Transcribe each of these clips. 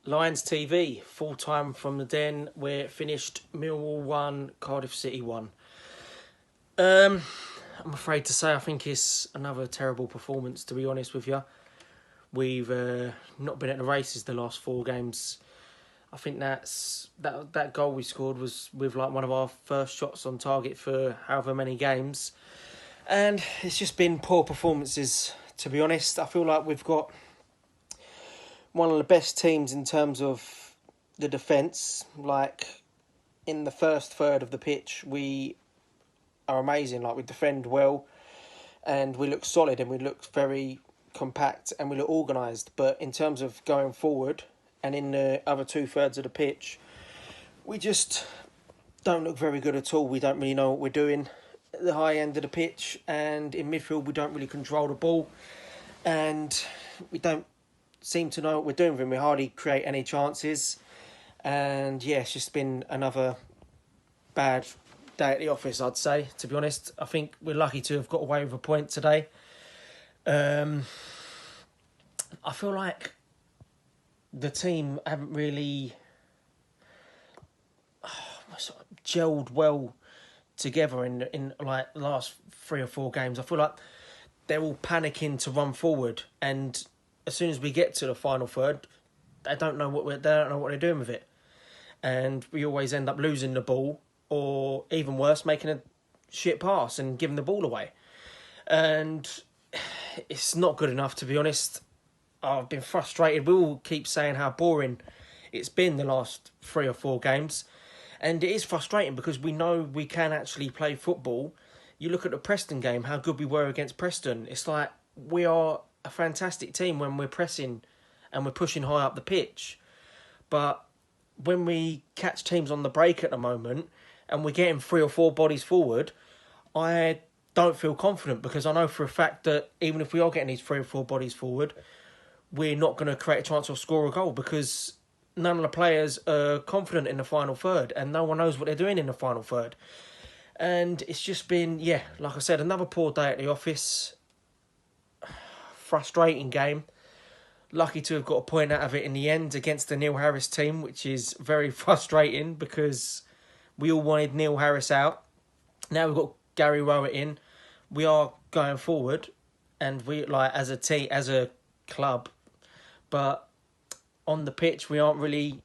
Lions TV, full time from the den. We're finished Millwall 1, Cardiff City 1. I'm afraid to say I think it's another terrible performance, to be honest with you. We've not been at the races the last 4 games. I think that goal we scored was with like one of our first shots on target for however many games. And it's just been poor performances, to be honest. I feel like we've got one of the best teams in terms of the defence. Like, in the first third of the pitch, we are amazing. Like, we defend well and we look solid and we look very compact and we look organised. But in terms of going forward and in the other 2/3 of the pitch, we just don't look very good at all. We don't really know what we're doing at the high end of the pitch, and in midfield we don't really control the ball, and we don't seem to know what we're doing with him. We hardly create any chances, and yeah, it's just been another bad day at the office, I'd say, to be honest. I think we're lucky to have got away with a point today. I feel like the team haven't really gelled well together in like the last 3 or 4 games. I feel like they're all panicking to run forward, and as soon as we get to the final third, they don't know what they're doing with it, and we always end up losing the ball, or even worse, making a shit pass and giving the ball away, and it's not good enough, to be honest. I've been frustrated. We all keep saying how boring it's been the last 3 or 4 games, and it is frustrating because we know we can actually play football. You look at the Preston game, how good we were against Preston. It's like we are a fantastic team when we're pressing and we're pushing high up the pitch. But when we catch teams on the break at the moment and we're getting 3 or 4 bodies forward, I don't feel confident, because I know for a fact that even if we are getting these 3 or 4 bodies forward, we're not going to create a chance or score a goal, because none of the players are confident in the final third and no one knows what they're doing in the final third. And it's just been, yeah, like I said, another poor day at the office. Frustrating game. Lucky to have got a point out of it in the end against the Neil Harris team, which is very frustrating because we all wanted Neil Harris out. Now we've got Gary Rowett in. We are going forward, and we, like, as a team, as a club, but on the pitch we aren't really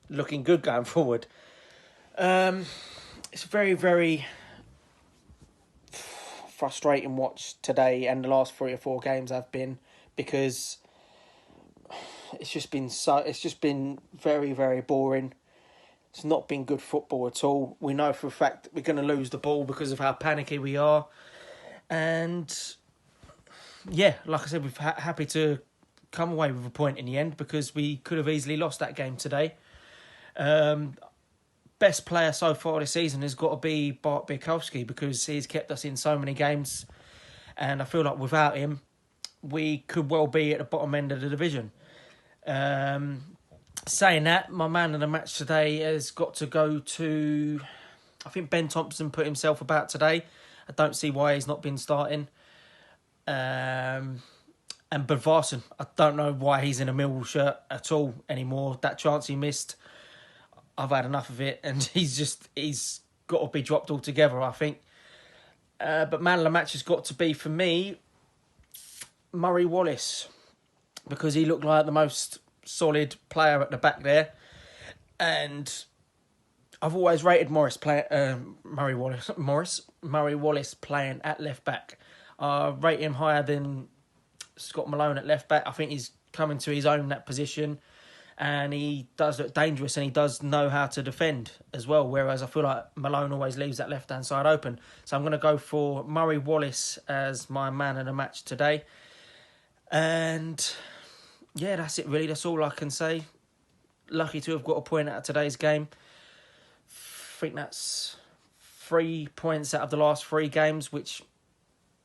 looking good going forward. It's very, very frustrating watch today, and the last 3 or 4 games have been, because it's just been very, very boring. It's not been good football at all. We know for a fact that we're going to lose the ball because of how panicky we are, and yeah, like I said, we're happy to come away with a point in the end, because we could have easily lost that game today. Best player so far this season has got to be Bart Bielkowski, because he's kept us in so many games, and I feel like without him we could well be at the bottom end of the division. Saying that, my man of the match today has got to go to, I think Ben Thompson put himself about today. I don't see why he's not been starting. And Budvarsson, I don't know why he's in a Millwall shirt at all anymore. That chance he missed, I've had enough of it, and he's got to be dropped altogether, I think. But man of the match has got to be, for me, Murray Wallace, because he looked like the most solid player at the back there, and I've always rated Murray Wallace playing at left back. I rate him higher than Scott Malone at left back. I think he's coming to his own in that position, and he does look dangerous, and he does know how to defend as well, whereas I feel like Malone always leaves that left hand side open. So I'm going to go for Murray Wallace as my man of the match today. And yeah, that's it really. That's all I can say. Lucky to have got a point out of today's game. I think that's 3 points out of the last 3 games, which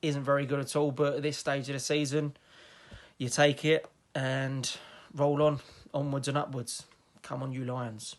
isn't very good at all, but at this stage of the season, you take it and roll on, onwards and upwards. Come on, you Lions.